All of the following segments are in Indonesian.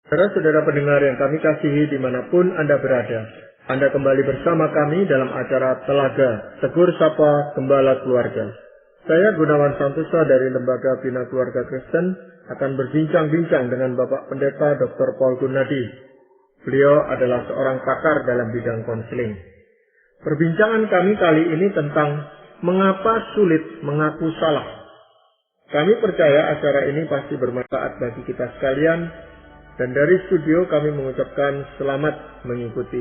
Saudara-saudara pendengar yang kami kasihi dimanapun Anda berada, Anda kembali bersama kami dalam acara Telaga Tegur Sapa Gembala Keluarga. Saya Gunawan Santosa dari Lembaga Bina Keluarga Kristen akan berbincang-bincang dengan Bapak Pendeta Dr. Paul Gunadi. Beliau adalah seorang pakar dalam bidang konseling. Perbincangan kami kali ini tentang mengapa sulit mengaku salah. Kami percaya acara ini pasti bermanfaat bagi kita sekalian. Dan dari studio kami mengucapkan selamat mengikuti.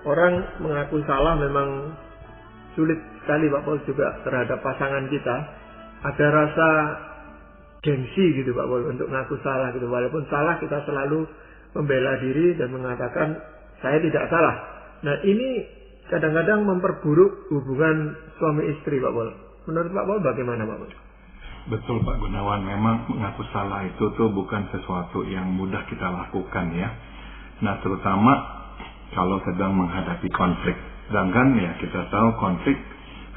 Orang mengaku salah memang sulit sekali Pak Paul juga terhadap pasangan kita. Ada rasa gengsi gitu Pak Paul untuk mengaku salah gitu. Walaupun salah kita selalu membela diri dan mengatakan saya tidak salah. Nah ini kadang-kadang memperburuk hubungan suami istri Pak Paul. Menurut Pak Paul bagaimana Pak Paul? Betul Pak Gunawan, memang mengaku salah itu tuh bukan sesuatu yang mudah kita lakukan ya. Nah terutama kalau sedang menghadapi konflik. Sedangkan ya kita tahu konflik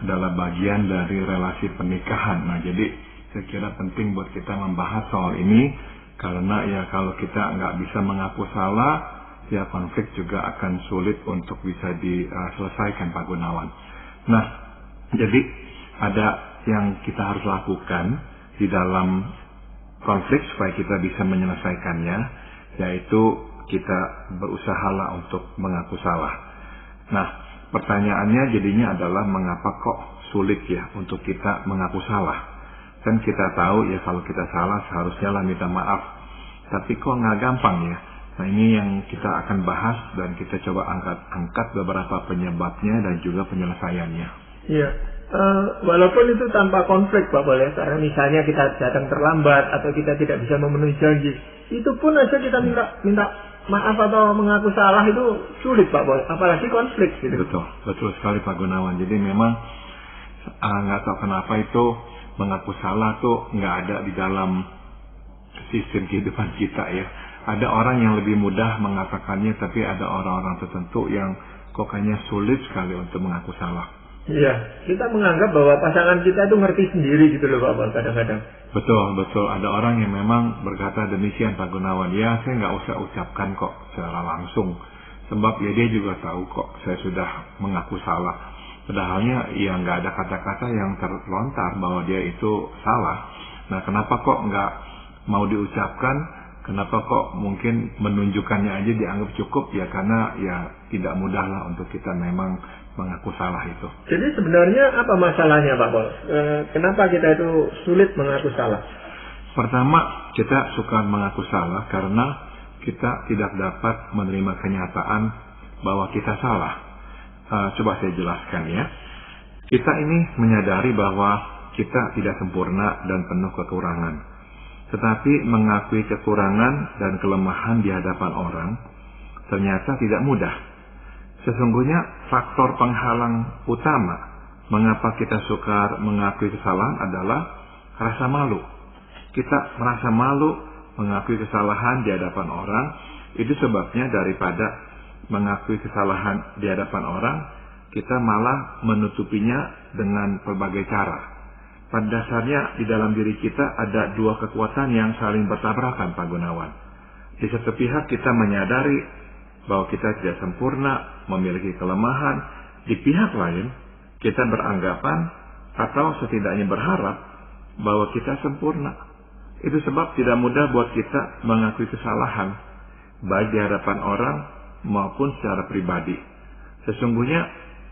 adalah bagian dari relasi pernikahan. Nah jadi saya kira penting buat kita membahas soal ini. Karena ya kalau kita nggak bisa mengaku salah, ya konflik juga akan sulit untuk bisa diselesaikan Pak Gunawan. Nah jadi ada yang kita harus lakukan di dalam konflik supaya kita bisa menyelesaikannya, yaitu kita berusahalah untuk mengaku salah. Nah, pertanyaannya jadinya adalah mengapa kok sulit ya untuk kita mengaku salah? Kan kita tahu ya kalau kita salah seharusnya lah minta maaf, tapi kok nggak gampang ya? Nah ini yang kita akan bahas dan kita coba angkat beberapa penyebabnya dan juga penyelesaiannya. Iya. Walaupun itu tanpa konflik Pak Paul ya, karena misalnya kita datang terlambat atau kita tidak bisa memenuhi janji, itu pun aja kita minta maaf atau mengaku salah itu sulit Pak Paul, apalagi konflik gitu. Betul sekali Pak Gunawan. Jadi memang nggak tahu kenapa itu mengaku salah tuh nggak ada di dalam sistem kehidupan kita ya. Ada orang yang lebih mudah mengatakannya, tapi ada orang-orang tertentu yang kok kayaknya sulit sekali untuk mengaku salah. Iya, kita menganggap bahwa pasangan kita itu ngerti sendiri gitu loh Pak Paul kadang-kadang. Betul. Ada orang yang memang berkata demikian Pak Gunawan. Ya, saya nggak usah ucapkan kok secara langsung. Sebab ya dia juga tahu kok saya sudah mengaku salah. Padahalnya ya nggak ada kata-kata yang terlontar bahwa dia itu salah. Nah, kenapa kok nggak mau diucapkan? Kenapa kok mungkin menunjukkannya aja dianggap cukup? Ya karena ya tidak mudah lah untuk kita memang mengaku salah itu. Jadi sebenarnya apa masalahnya Pak Paul? Kenapa kita itu sulit mengaku salah? Pertama, kita suka mengaku salah karena kita tidak dapat menerima kenyataan bahwa kita salah. Coba saya jelaskan ya. Kita ini menyadari bahwa kita tidak sempurna dan penuh kekurangan. Tetapi mengakui kekurangan dan kelemahan di hadapan orang ternyata tidak mudah. Sesungguhnya faktor penghalang utama mengapa kita sukar mengakui kesalahan adalah rasa malu. Kita merasa malu mengakui kesalahan di hadapan orang, itu sebabnya daripada mengakui kesalahan di hadapan orang, kita malah menutupinya dengan berbagai cara. Pada dasarnya di dalam diri kita ada dua kekuatan yang saling bertabrakan Pak Gunawan. Di satu pihak kita menyadari bahwa kita tidak sempurna, memiliki kelemahan. Di pihak lain, kita beranggapan atau setidaknya berharap bahwa kita sempurna. Itu sebab tidak mudah buat kita mengakui kesalahan, baik di hadapan orang maupun secara pribadi. Sesungguhnya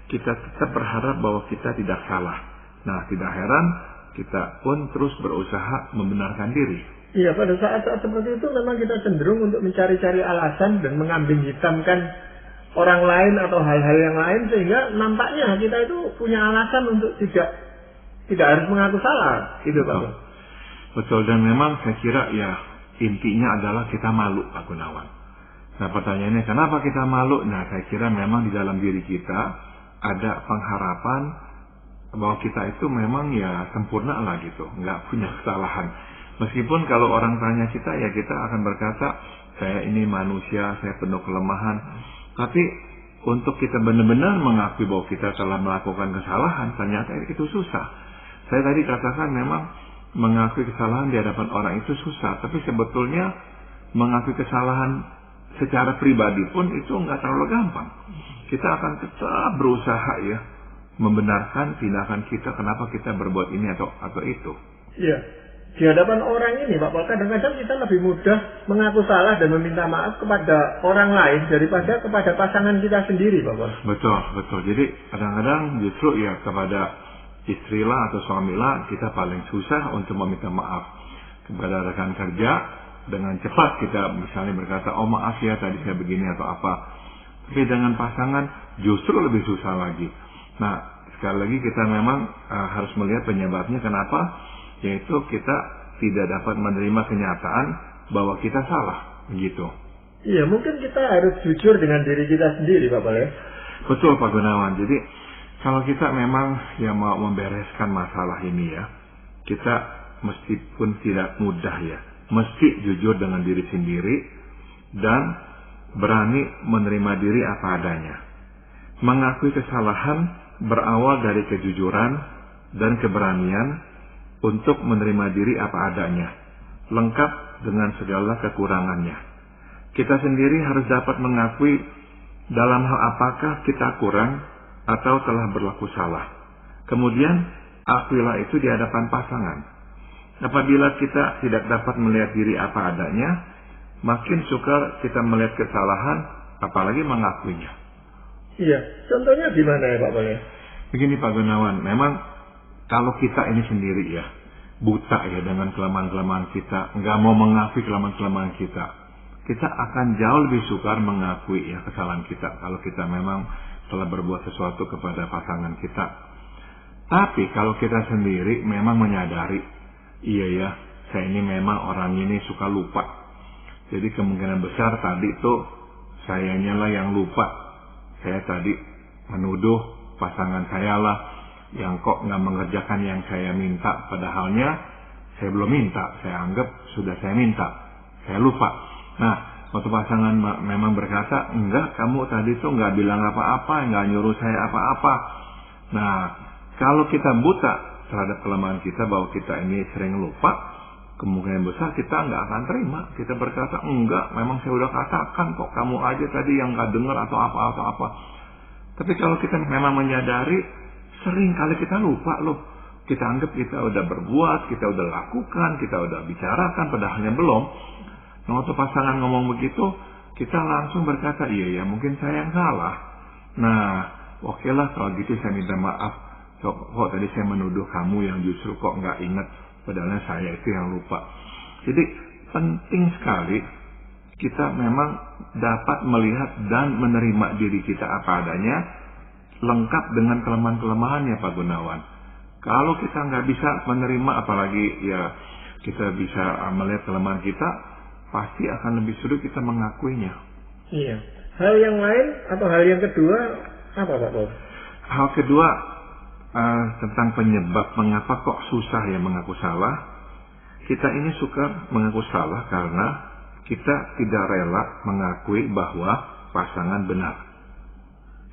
kita tetap berharap bahwa kita tidak salah. Nah, tidak heran kita pun terus berusaha membenarkan diri. Iya, pada saat-saat seperti itu memang kita cenderung untuk mencari-cari alasan dan mengambing hitamkan orang lain atau hal-hal yang lain, sehingga nampaknya kita itu punya alasan untuk tidak harus mengaku salah, gitu Pak. Betul, dan memang saya kira ya intinya adalah kita malu Pak Gunawan. Nah pertanyaannya kenapa kita malu? Nah saya kira memang di dalam diri kita ada pengharapan bahwa kita itu memang ya sempurna lah gitu, nggak punya kesalahan. Meskipun kalau orang tanya kita, ya kita akan berkata, saya ini manusia, saya penuh kelemahan. Tapi untuk kita benar-benar mengakui bahwa kita telah melakukan kesalahan, ternyata itu susah. Saya tadi katakan memang mengakui kesalahan di hadapan orang itu susah. Tapi sebetulnya mengakui kesalahan secara pribadi pun itu nggak terlalu gampang. Kita akan tetap berusaha ya membenarkan tindakan kita, kenapa kita berbuat ini atau itu. Iya. Di hadapan orang ini, Pak Paul, kadang-kadang kita lebih mudah mengaku salah dan meminta maaf kepada orang lain daripada kepada pasangan kita sendiri, Pak Paul. Betul. Jadi kadang-kadang justru ya kepada istri lah atau suami lah kita paling susah untuk meminta maaf. Kepada rekan kerja dengan cepat kita misalnya berkata, oh maaf ya tadi saya begini atau apa. Tapi dengan pasangan justru lebih susah lagi. Nah, sekali lagi kita memang harus melihat penyebabnya kenapa. Yaitu kita tidak dapat menerima kenyataan bahwa kita salah, begitu. Iya, mungkin kita harus jujur dengan diri kita sendiri, Pak Paul. Betul, Pak Gunawan. Jadi kalau kita memang ya mau membereskan masalah ini ya, kita meskipun tidak mudah ya, mesti jujur dengan diri sendiri dan berani menerima diri apa adanya. Mengakui kesalahan berawal dari kejujuran dan keberanian untuk menerima diri apa adanya, lengkap dengan segala kekurangannya. Kita sendiri harus dapat mengakui dalam hal apakah kita kurang atau telah berlaku salah. Kemudian, akuilah itu di hadapan pasangan. Apabila kita tidak dapat melihat diri apa adanya, makin sukar kita melihat kesalahan, apalagi mengakuinya. Iya, contohnya gimana ya Pak Paul? Begini Pak Gunawan, memang kalau kita ini sendiri ya, buta ya dengan kelemahan-kelemahan kita, nggak mau mengakui kelemahan-kelemahan kita akan jauh lebih sukar mengakui ya kesalahan kita kalau kita memang telah berbuat sesuatu kepada pasangan kita. Tapi kalau kita sendiri memang menyadari, iya ya, saya ini memang orang ini suka lupa. Jadi kemungkinan besar tadi tuh sayanya lah yang lupa. Saya tadi menuduh pasangan saya lah yang kok nggak mengerjakan yang saya minta, padahalnya saya belum minta, saya anggap sudah saya minta, saya lupa. Nah, waktu pasangan memang berkata, enggak, kamu tadi tuh nggak bilang apa-apa, nggak nyuruh saya apa-apa. Nah, kalau kita buta terhadap kelemahan kita bahwa kita ini sering lupa, kemungkinan besar kita nggak akan terima. Kita berkata, enggak, memang saya udah katakan kok, kamu aja tadi yang nggak dengar atau apa. Tapi kalau kita memang menyadari, sering kali kita lupa loh. Kita anggap kita udah berbuat, kita udah lakukan, kita udah bicarakan, padahalnya belum. Nah, waktu pasangan ngomong begitu, kita langsung berkata, iya ya mungkin saya yang salah. Nah, oke lah kalau gitu saya minta maaf. Kok tadi saya menuduh kamu yang justru kok nggak ingat, padahalnya saya itu yang lupa. Jadi penting sekali kita memang dapat melihat dan menerima diri kita apa adanya, lengkap dengan kelemahan-kelemahannya Pak Gunawan. Kalau kita nggak bisa menerima, apalagi ya kita bisa melihat kelemahan kita, pasti akan lebih sulit kita mengakuinya. Iya. Hal yang lain atau hal yang kedua apa Pak Paul? Hal kedua tentang penyebab mengapa kok susah ya mengaku salah. Kita ini suka mengaku salah karena kita tidak rela mengakui bahwa pasangan benar.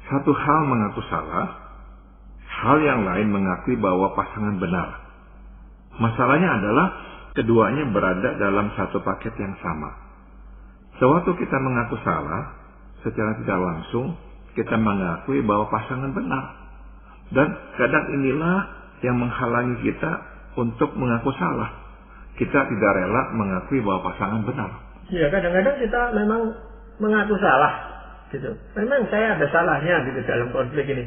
Satu hal mengaku salah, hal yang lain mengakui bahwa pasangan benar. Masalahnya adalah keduanya berada dalam satu paket yang sama. Sewaktu kita mengaku salah, secara tidak langsung kita mengakui bahwa pasangan benar. Dan kadang inilah yang menghalangi kita untuk mengaku salah. Kita tidak rela mengakui bahwa pasangan benar. Ya, kadang-kadang kita memang mengaku salah. Gitu. Memang saya ada salahnya gitu dalam konflik ini.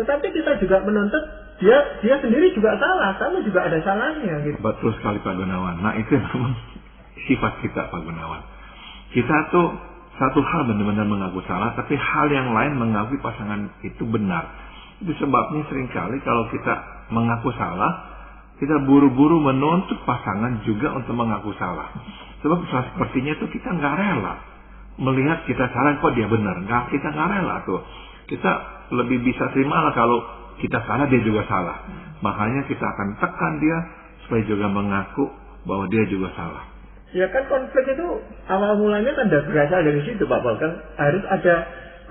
Tetapi kita juga menuntut dia sendiri juga salah, kamu juga ada salahnya gitu. Betul sekali Pak Gunawan. Nah, itu memang sifat kita Pak Gunawan. Kita tuh satu hal benar-benar mengaku salah, tapi hal yang lain mengakui pasangan itu benar. Itu sebabnya seringkali kalau kita mengaku salah, kita buru-buru menuntut pasangan juga untuk mengaku salah. Sebab sepertinya itu kita nggak rela melihat kita salah kok dia benar. Kita nggak rela tuh. Kita lebih bisa terima lah kalau kita salah dia juga salah. Makanya kita akan tekan dia supaya juga mengaku bahwa dia juga salah. Ya kan konflik itu awal mulanya kan berasal dari situ Pak Paul, kan harus ada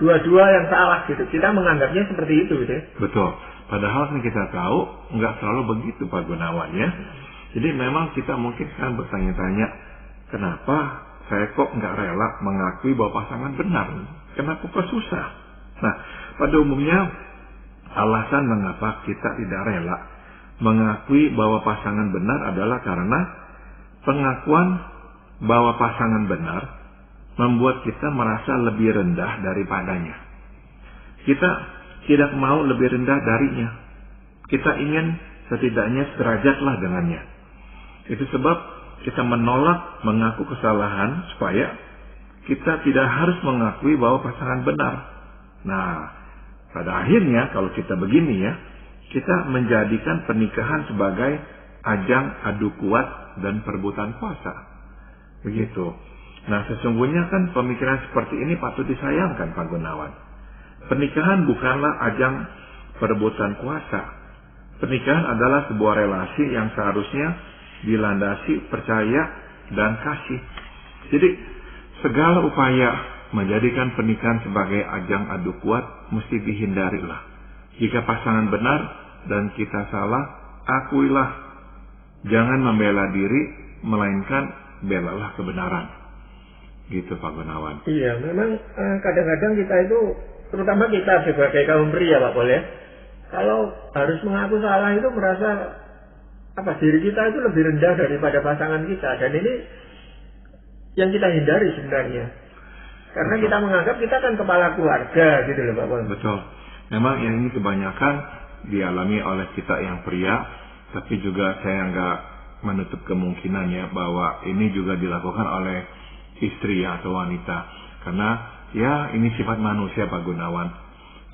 dua-dua yang salah gitu. Kita menganggapnya seperti itu gitu. Betul. Padahal kan kita tahu nggak selalu begitu Pak Gunawan ya. Jadi memang kita mungkin kan bertanya-tanya, kenapa saya kok nggak rela mengakui bahwa pasangan benar. Kenapa kok susah? Nah, pada umumnya alasan mengapa kita tidak rela mengakui bahwa pasangan benar adalah karena pengakuan bahwa pasangan benar membuat kita merasa lebih rendah daripadanya. Kita tidak mau lebih rendah darinya. Kita ingin setidaknya sederajatlah dengannya. Itu sebab kita menolak mengaku kesalahan supaya kita tidak harus mengakui bahwa pasangan benar. Nah, pada akhirnya kalau kita begini ya, kita menjadikan pernikahan sebagai ajang adu kuat dan perebutan kuasa. Begitu. Nah, sesungguhnya kan pemikiran seperti ini patut disayangkan, Pak Gunawan. Pernikahan bukanlah ajang perebutan kuasa. Pernikahan adalah sebuah relasi yang seharusnya dilandasi percaya dan kasih. Jadi, segala upaya menjadikan pernikahan sebagai ajang adu kuat mesti dihindarilah. Jika pasangan benar dan kita salah, akuilah. Jangan membela diri, melainkan belalah kebenaran. Gitu, Pak Gunawan. Iya, memang kadang-kadang kita itu, terutama kita sebagai kaum pria, Pak Pol ya, kalau harus mengaku salah itu merasa diri kita itu lebih rendah daripada pasangan kita, dan ini yang kita hindari sebenarnya. Karena betul. Kita menganggap kita kan kepala keluarga gitu loh, Pak Pol. Betul. Memang ini kebanyakan dialami oleh kita yang pria, tapi juga saya nggak menutup kemungkinan ya bahwa ini juga dilakukan oleh istri atau wanita. Karena ya ini sifat manusia, Pak Gunawan.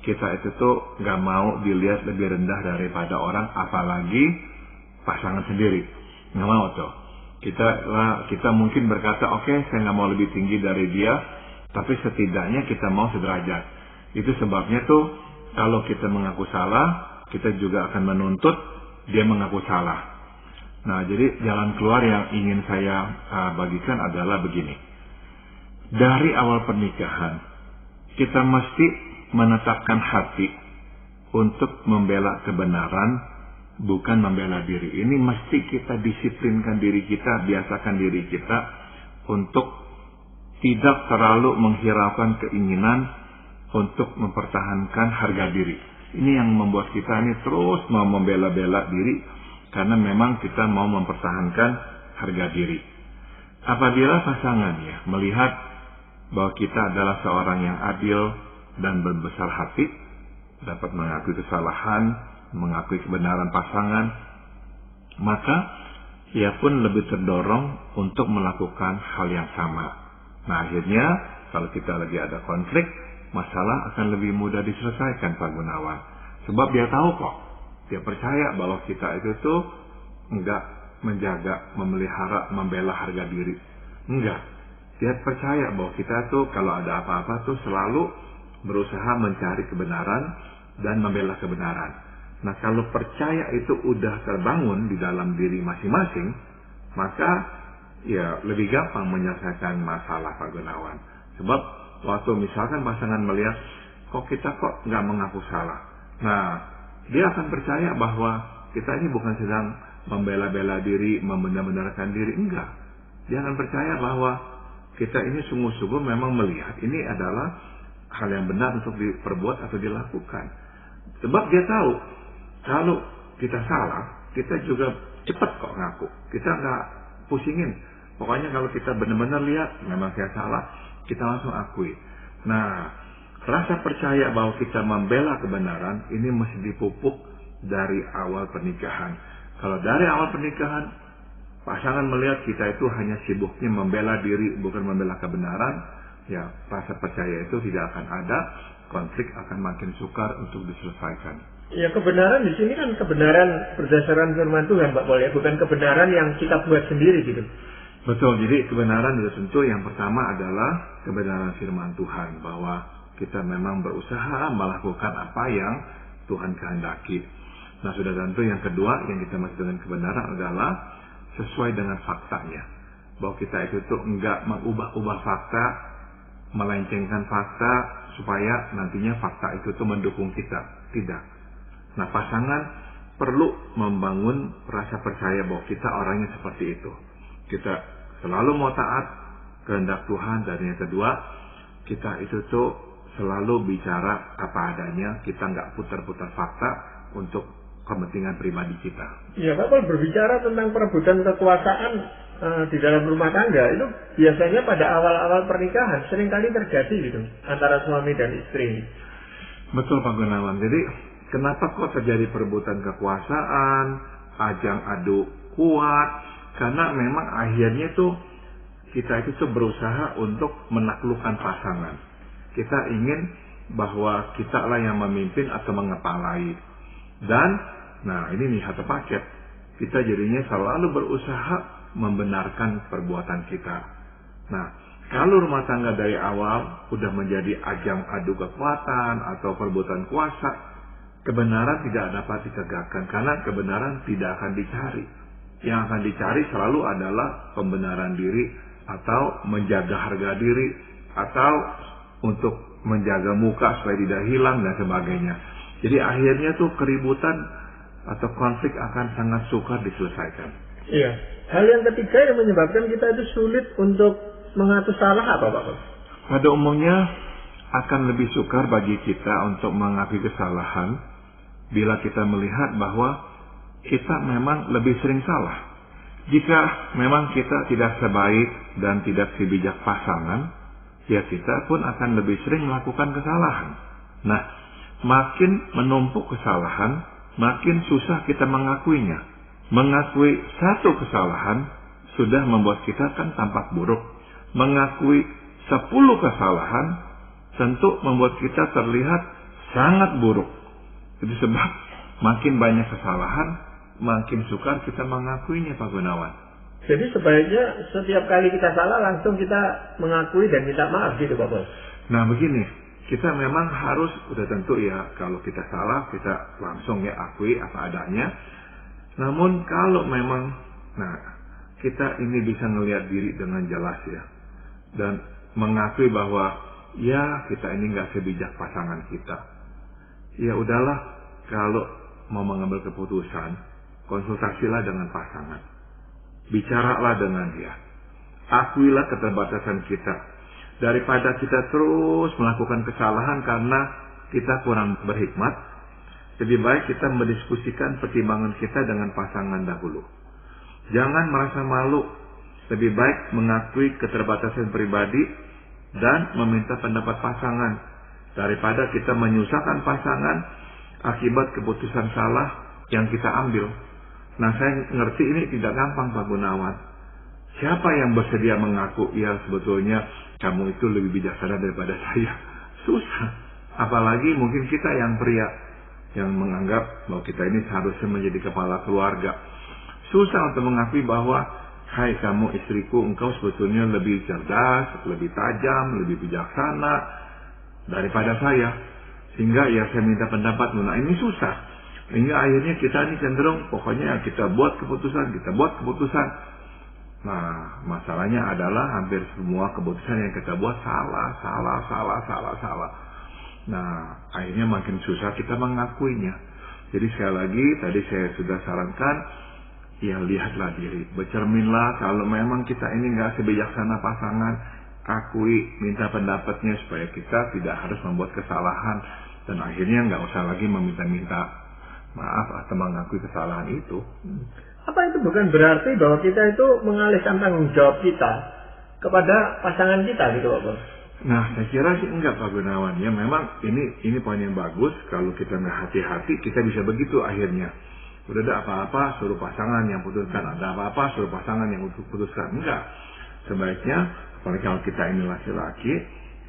Kita itu tuh nggak mau dilihat lebih rendah daripada orang, apalagi pasangan sendiri. Nggak mau tuh. Kita mungkin berkata, oke, saya nggak mau lebih tinggi dari dia, tapi setidaknya kita mau sederajat. Itu sebabnya tuh kalau kita mengaku salah, kita juga akan menuntut dia mengaku salah. Nah, jadi jalan keluar yang ingin saya bagikan adalah begini. Dari awal pernikahan, kita mesti menetapkan hati untuk membela kebenaran, bukan membela diri. Ini mesti kita disiplinkan diri kita, biasakan diri kita untuk tidak terlalu menghiraukan keinginan untuk mempertahankan harga diri. Ini yang membuat kita ini terus mau membela-bela diri, karena memang kita mau mempertahankan harga diri. Apabila pasangannya melihat bahwa kita adalah seorang yang adil dan berbesar hati, dapat mengakui kesalahan, mengakui kebenaran pasangan, maka ia pun lebih terdorong untuk melakukan hal yang sama. Nah, akhirnya kalau kita lagi ada konflik, masalah akan lebih mudah diselesaikan, Pak Gunawan. Sebab dia tahu kok, dia percaya bahwa kita itu tuh enggak menjaga, memelihara, membela harga diri. Enggak. Dia percaya bahwa kita tuh kalau ada apa-apa tuh selalu berusaha mencari kebenaran dan membela kebenaran. Nah, kalau percaya itu udah terbangun di dalam diri masing-masing, maka ya lebih gampang menyelesaikan masalah, Pak Gunawan. Sebab waktu misalkan pasangan melihat kok kita kok nggak mengaku salah, nah dia akan percaya bahwa kita ini bukan sedang membela-bela diri, membenar-benarkan diri, enggak. Dia akan percaya bahwa kita ini sungguh-sungguh memang melihat ini adalah hal yang benar untuk diperbuat atau dilakukan. Sebab dia tahu kalau kita salah, kita juga cepat kok ngaku. Kita nggak pusingin. Pokoknya kalau kita benar-benar lihat memang saya salah, kita langsung akui. Nah, rasa percaya bahwa kita membela kebenaran ini mesti dipupuk dari awal pernikahan. Kalau dari awal pernikahan pasangan melihat kita itu hanya sibuknya membela diri, bukan membela kebenaran, ya rasa percaya itu tidak akan ada, konflik akan makin sukar untuk diselesaikan. Ya, kebenaran di sini kan kebenaran berdasarkan firman Tuhan, Pak Pol ya, bukan kebenaran yang kita buat sendiri gitu. Betul, jadi kebenaran itu tentu yang pertama adalah kebenaran firman Tuhan, bahwa kita memang berusaha melakukan apa yang Tuhan kehendaki. Nah, sudah tentu yang kedua yang kita maksud dengan kebenaran adalah sesuai dengan faktanya. Bahwa kita itu tuh enggak mengubah-ubah fakta, melencengkan fakta supaya nantinya fakta itu tuh mendukung kita. Tidak. Nah, pasangan perlu membangun rasa percaya bahwa kita orangnya seperti itu. Kita selalu mau taat kehendak Tuhan, dan yang kedua, kita itu tuh selalu bicara apa adanya, kita nggak putar-putar fakta untuk kepentingan pribadi kita. Ya, kalau berbicara tentang perebutan kekuasaan di dalam rumah tangga, itu biasanya pada awal-awal pernikahan seringkali terjadi gitu antara suami dan istri. Betul Pak Gunawan. Jadi kenapa kok terjadi perebutan kekuasaan, ajang adu kuat? Karena memang akhirnya tuh kita itu tuh berusaha untuk menaklukkan pasangan. Kita ingin bahwa kita lah yang memimpin atau mengepalai. Dan, nah ini nih satu paket. Kita jadinya selalu berusaha membenarkan perbuatan kita. Nah, kalau rumah tangga dari awal udah menjadi ajang adu kekuatan atau perebutan kuasa, kebenaran tidak dapat ditegakkan karena kebenaran tidak akan dicari. Yang akan dicari selalu adalah pembenaran diri atau menjaga harga diri atau untuk menjaga muka supaya tidak hilang dan sebagainya. Jadi akhirnya tuh keributan atau konflik akan sangat sukar diselesaikan. Iya. Hal yang ketiga yang menyebabkan kita itu sulit untuk mengaku salah apa Pak? Pada umumnya akan lebih sukar bagi kita untuk mengakui kesalahan bila kita melihat bahwa kita memang lebih sering salah. Jika memang kita tidak sebaik dan tidak sebijak pasangan, ya kita pun akan lebih sering melakukan kesalahan. Nah, makin menumpuk kesalahan, makin susah kita mengakuinya. Mengakui satu kesalahan sudah membuat kita kan tampak buruk. Mengakui 10 kesalahan tentu membuat kita terlihat sangat buruk. Itu sebab makin banyak kesalahan, makin sukar kita mengakuinya Pak Gunawan. Jadi sebaiknya setiap kali kita salah langsung kita mengakui dan minta maaf gitu Pak Bos. Nah begini, kita memang harus udah tentu ya kalau kita salah kita langsung ya akui apa adanya. Namun kalau memang kita ini bisa ngelihat diri dengan jelas ya dan mengakui bahwa ya kita ini nggak sebijak pasangan kita. Ya udahlah, kalau mau mengambil keputusan, konsultasilah dengan pasangan. Bicaralah dengan dia. Akuilah keterbatasan kita. Daripada kita terus melakukan kesalahan karena kita kurang berhikmat, lebih baik kita mendiskusikan pertimbangan kita dengan pasangan dahulu. Jangan merasa malu. Lebih baik mengakui keterbatasan pribadi dan meminta pendapat pasangan daripada kita menyusahkan pasangan akibat keputusan salah yang kita ambil. Nah, saya ngerti ini tidak gampang Pak Gunawan. Siapa yang bersedia mengaku, ya sebetulnya kamu itu lebih bijaksana daripada saya? Susah. Apalagi mungkin kita yang pria yang menganggap bahwa kita ini seharusnya menjadi kepala keluarga. Susah untuk mengakui bahwa, hai kamu istriku, engkau sebetulnya lebih cerdas, lebih tajam, lebih bijaksana daripada saya. Sehingga ya saya minta pendapatmu. Nah ini susah. Sehingga akhirnya kita ini cenderung pokoknya kita buat keputusan. Nah masalahnya adalah hampir semua keputusan yang kita buat salah. Nah akhirnya makin susah kita mengakuinya. Jadi sekali lagi tadi saya sudah sarankan, ya lihatlah diri, bercerminlah kalau memang kita ini nggak sebijaksana pasangan, akui, minta pendapatnya supaya kita tidak harus membuat kesalahan dan akhirnya nggak usah lagi meminta-minta maaf atau mengakui kesalahan itu. Apa itu bukan berarti bahwa kita itu mengalihkan tanggung jawab kita kepada pasangan kita gitu Pak Bos? Nah saya kira sih enggak Pak Gunawan. Ya memang ini poin yang bagus. Kalau kita nggak hati-hati kita bisa begitu akhirnya. Udah ada apa-apa suruh pasangan yang putuskan, ada apa-apa suruh pasangan yang putuskan. Enggak. Sebaiknya apalagi kalau kita ini laki-laki,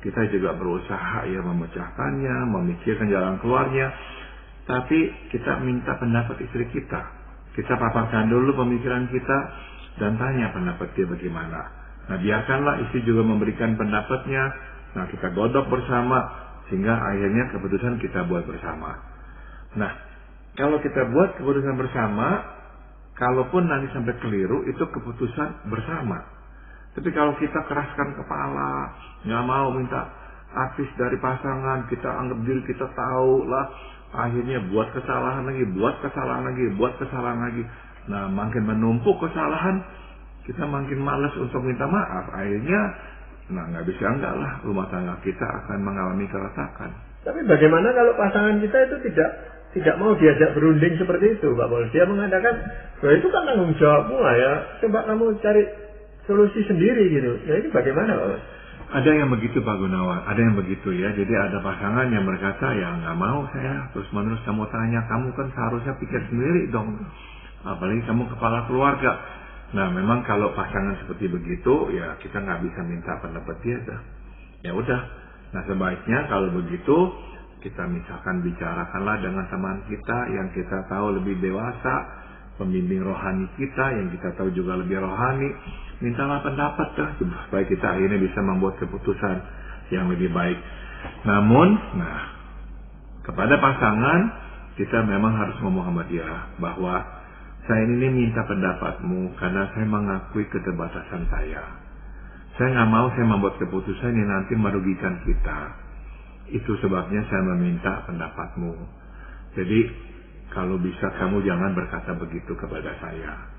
kita juga berusaha ya memecahkannya, memikirkan jalan keluarnya. Tapi kita minta pendapat istri kita. Kita paparkan dulu pemikiran kita dan tanya pendapat dia bagaimana. Nah biarkanlah istri juga memberikan pendapatnya. Nah kita godok bersama sehingga akhirnya keputusan kita buat bersama. Nah kalau kita buat keputusan bersama, kalaupun nanti sampai keliru itu keputusan bersama. Tapi kalau kita keraskan kepala, nggak mau minta advis dari pasangan, kita anggap diri kita tahu lah, akhirnya buat kesalahan lagi. Nah makin menumpuk kesalahan, kita makin malas untuk minta maaf. Akhirnya, nggak bisa enggak lah, rumah tangga kita akan mengalami keretakan. Tapi bagaimana kalau pasangan kita itu tidak mau diajak berunding seperti itu, Pak Paul? Dia mengatakan, bahwa itu kan tanggung jawabmu ya, coba kamu cari solusi sendiri gitu. Nah ini bagaimana, Pak Paul? Ada yang begitu, Pak Gunawan, ada yang begitu ya. Jadi ada pasangan yang berkata, ya nggak mau saya terus-menerus kamu tanya, kamu kan seharusnya pikir sendiri dong. Apalagi kamu kepala keluarga. Nah memang kalau pasangan seperti begitu, ya kita nggak bisa minta pendapat dia dah. Ya udah. Nah sebaiknya kalau begitu, kita misalkan bicarakanlah dengan teman kita yang kita tahu lebih dewasa, pembimbing rohani kita yang kita tahu juga lebih rohani. Mintalah pendapat supaya kita akhirnya bisa membuat keputusan yang lebih baik. Namun, kepada pasangan kita memang harus ngomong sama dia bahwa saya ini minta pendapatmu karena saya mengakui keterbatasan saya. Saya nggak mau saya membuat keputusan yang nanti merugikan kita. Itu sebabnya saya meminta pendapatmu. Jadi kalau bisa kamu jangan berkata begitu kepada saya.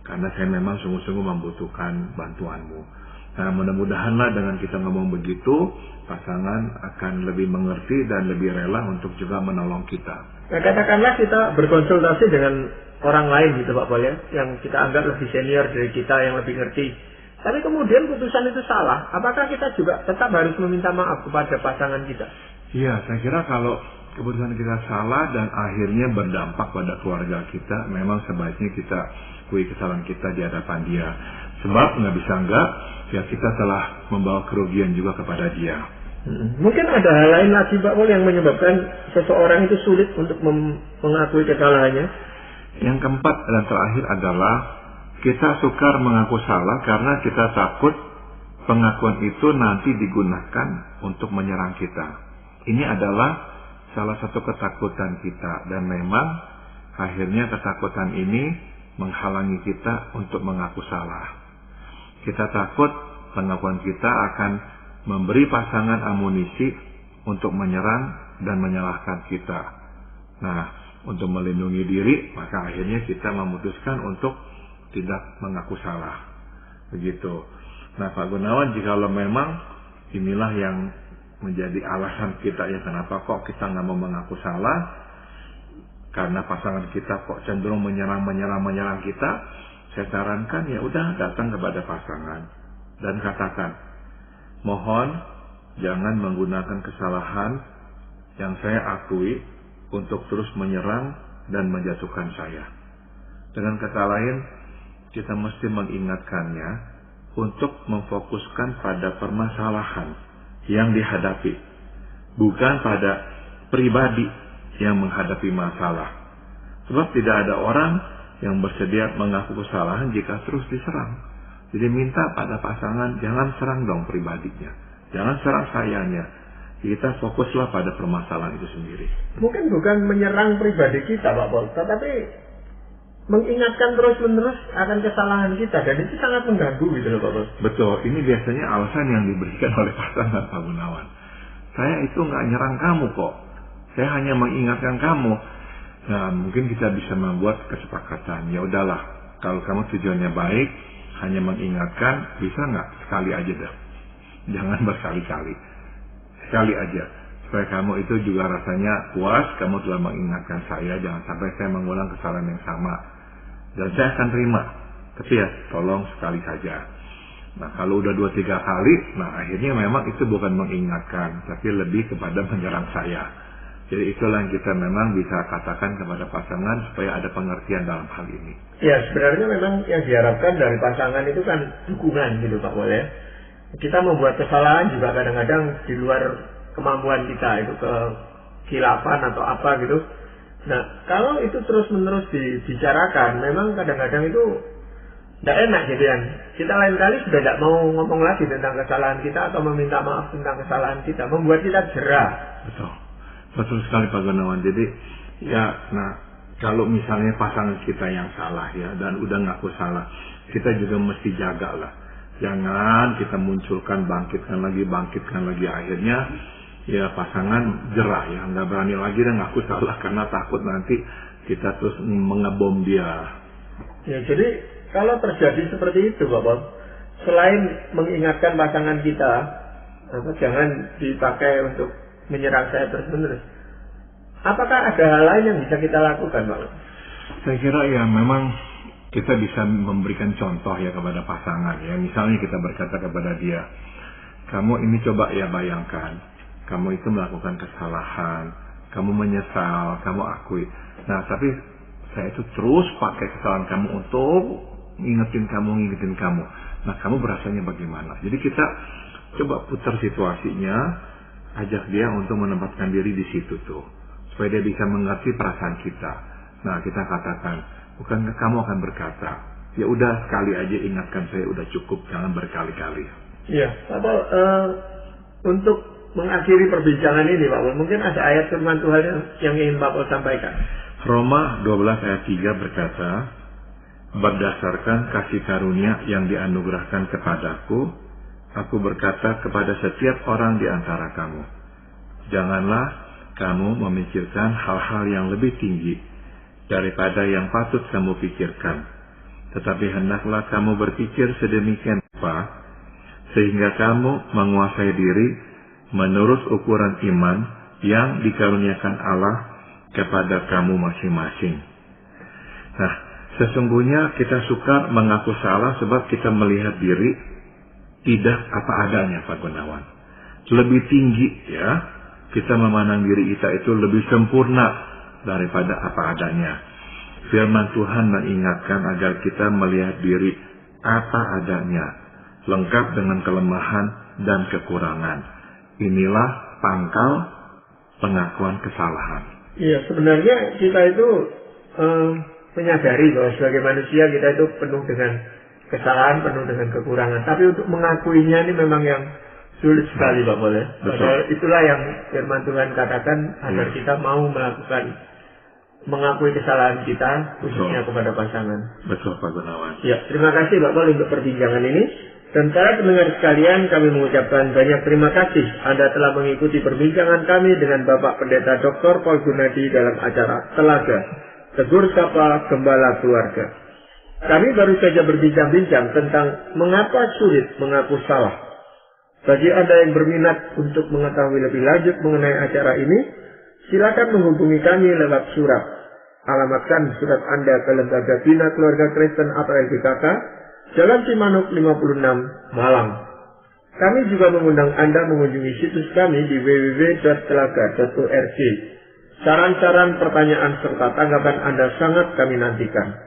Karena saya memang sungguh-sungguh membutuhkan bantuanmu. Nah mudah-mudahanlah dengan kita ngomong begitu, pasangan akan lebih mengerti dan lebih rela untuk juga menolong kita. Nah katakanlah kita berkonsultasi dengan orang lain gitu Pak Paul ya, yang kita anggap lebih senior dari kita, yang lebih ngerti. Tapi kemudian putusan itu salah, apakah kita juga tetap harus meminta maaf kepada pasangan kita? Iya, saya kira kalau keputusan kita salah dan akhirnya berdampak pada keluarga kita, memang sebaiknya kita akui kesalahan kita di hadapan dia. Sebab nggak bisa enggak, ya kita telah membawa kerugian juga kepada dia. Mungkin ada hal lain lagi Pak Paul yang menyebabkan seseorang itu sulit untuk mengakui kesalahannya. Yang keempat dan terakhir adalah kita sukar mengaku salah karena kita takut pengakuan itu nanti digunakan untuk menyerang kita. Ini adalah salah satu ketakutan kita dan memang akhirnya ketakutan ini menghalangi kita untuk mengaku salah. Kita takut pengakuan kita akan memberi pasangan amunisi untuk menyerang dan menyalahkan kita. Nah, untuk melindungi diri, maka akhirnya kita memutuskan untuk tidak mengaku salah. Begitu. Nah, Pak Gunawan, jikalau memang inilah yang menjadi alasan kita ya kenapa kok kita nggak mau mengaku salah, karena pasangan kita kok cenderung menyerang kita, saya sarankan ya udah datang kepada pasangan dan katakan, mohon jangan menggunakan kesalahan yang saya akui untuk terus menyerang dan menjatuhkan saya. Dengan kata lain, kita mesti mengingatkannya untuk memfokuskan pada permasalahan yang dihadapi, bukan pada pribadi yang menghadapi masalah. Sebab tidak ada orang yang bersedia mengaku kesalahan jika terus diserang. Jadi minta pada pasangan, jangan serang dong pribadinya, jangan serang sayanya. Kita fokuslah pada permasalahan itu sendiri. Mungkin bukan menyerang pribadi kita Pak Paul, tetapi mengingatkan terus-menerus akan kesalahan kita, dan itu sangat mengganggu gitu loh Pak Paul. Betul, ini biasanya alasan yang diberikan oleh pasangan Pak Gunawan. Saya itu nggak nyerang kamu kok, saya hanya mengingatkan kamu. Nah, mungkin kita bisa membuat kesepakatan. Ya udahlah, kalau kamu tujuannya baik, hanya mengingatkan, bisa nggak sekali aja dah. Jangan berkali-kali. Sekali aja. Supaya kamu itu juga rasanya puas, kamu telah mengingatkan saya, jangan sampai saya mengulang kesalahan yang sama. Dan saya akan terima. Tapi ya, tolong sekali saja. Nah, kalau udah 2-3 kali, nah akhirnya memang itu bukan mengingatkan, tapi lebih kepada menyerang saya. Jadi itulah yang kita memang bisa katakan kepada pasangan supaya ada pengertian dalam hal ini. Ya, sebenarnya memang yang diharapkan dari pasangan itu kan dukungan gitu Pak Paul ya. Kita membuat kesalahan juga kadang-kadang di luar kemampuan kita, itu kekhilafan atau apa gitu. Nah, kalau itu terus-menerus dibicarakan, memang kadang-kadang itu tidak enak gitu kan. Kita lain kali sudah tidak mau ngomong lagi tentang kesalahan kita atau meminta maaf tentang kesalahan kita, membuat kita jerah. Betul. Betul sekali Pak Gunawan. Jadi ya, kalau misalnya pasangan kita yang salah ya dan udah ngaku salah, kita juga mesti jaga lah. Jangan kita munculkan, bangkitkan lagi, akhirnya ya pasangan jerah ya, nggak berani lagi dan ngaku salah karena takut nanti kita terus mengebom dia. Ya, jadi kalau terjadi seperti itu Bapak, selain mengingatkan pasangan kita, jangan dipakai untuk menyerang saya terus-menerus, apakah ada hal lain yang bisa kita lakukan Bapak? Saya kira ya memang kita bisa memberikan contoh ya kepada pasangan ya. Misalnya kita berkata kepada dia, kamu ini coba ya bayangkan, kamu itu melakukan kesalahan, kamu menyesal, kamu akui. Nah tapi saya itu terus pakai kesalahan kamu untuk ngingetin kamu. Nah kamu berasanya bagaimana? Jadi kita coba putar situasinya, ajak dia untuk menempatkan diri di situ tuh, supaya dia bisa mengerti perasaan kita. Nah kita katakan, bukankah kamu akan berkata, ya udah sekali aja ingatkan saya, udah cukup, jangan berkali-kali. Iya, Pak Paul, untuk mengakhiri perbincangan ini Pak Paul, mungkin ada ayat firman Tuhan yang ingin Pak Paul sampaikan. Roma 12 ayat 3 berkata, berdasarkan kasih karunia yang dianugerahkan kepadaku, aku berkata kepada setiap orang di antara kamu, janganlah kamu memikirkan hal-hal yang lebih tinggi daripada yang patut kamu pikirkan, tetapi hendaklah kamu berpikir sedemikian rupa sehingga kamu menguasai diri menurut ukuran iman yang dikaruniakan Allah kepada kamu masing-masing. Nah, sesungguhnya kita suka mengaku salah sebab kita melihat diri tidak apa adanya, Pak Gunawan. Lebih tinggi ya, kita memandang diri kita itu lebih sempurna daripada apa adanya. Firman Tuhan mengingatkan agar kita melihat diri apa adanya, lengkap dengan kelemahan dan kekurangan. Inilah pangkal pengakuan kesalahan. Iya, sebenarnya kita itu menyadari bahwa sebagai manusia kita itu penuh dengan kesalahan, penuh dengan kekurangan. Tapi untuk mengakuinya ini memang yang sulit sekali Pak Paul. Padahal itulah yang firman Tuhan katakan agar kita mau mengakui kesalahan kita, khususnya kepada pasangan. Betul Pak Gunawan. Ya, terima kasih Pak Paul untuk perbincangan ini. Dan para pendengar sekalian, kami mengucapkan banyak terima kasih Anda telah mengikuti perbincangan kami dengan Bapak Pendeta Dr. Paul Gunadi dalam acara Telaga, Tegur Sapa Gembala Keluarga. Kami baru saja berbincang-bincang tentang mengapa sulit mengaku salah. Bagi Anda yang berminat untuk mengetahui lebih lanjut mengenai acara ini, silakan menghubungi kami lewat surat. Alamatkan surat Anda ke Lembaga Bina Keluarga Kristen atau LBKK, Jalan Cimanuk 56, Malang. Kami juga mengundang Anda mengunjungi situs kami di www.telaga.org. Saran-saran, pertanyaan, serta tanggapan Anda sangat kami nantikan.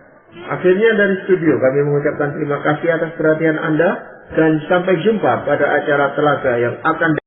Akhirnya dari studio kami mengucapkan terima kasih atas perhatian Anda dan sampai jumpa pada acara Telaga yang akan